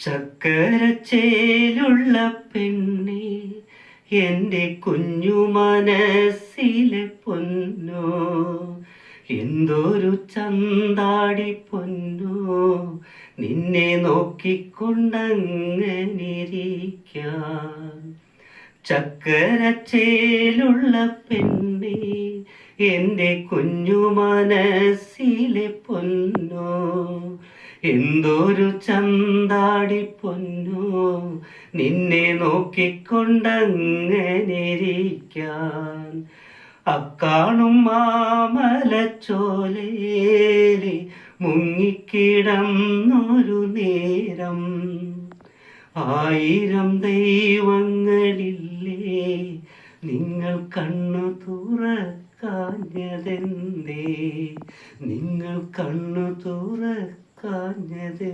ചക്കരച്ചേലുള്ള പെണ്ണെ, എൻ്റെ കുഞ്ഞു മനസ്സിലെ പൊന്നോ, എന്തൊരു ചന്താടി പൊന്നോ, നിന്നെ നോക്കിക്കൊണ്ടങ്ങനിരിക്കാൻ. ചക്കരച്ചേലുള്ള പെണ്ണെ, എൻ്റെ കുഞ്ഞു മനസ്സിലെ പൊന്നോ, എന്തൊരു ചന്താടി പൊന്നോ, നിന്നെ നോക്കിക്കൊണ്ടങ്ങനിരിക്കാൻ. അക്കാണും മാമലച്ചോലയിലെ മുങ്ങിക്കിടന്നൊരു നേരം, ആയിരം ദൈവങ്ങളില്ലേ, നിങ്ങൾ കണ്ണു തുറക്കാഞ്ഞതെന്തേ, നിങ്ങൾ കണ്ണു തുറക്കാഞ്ഞതെന്തേ.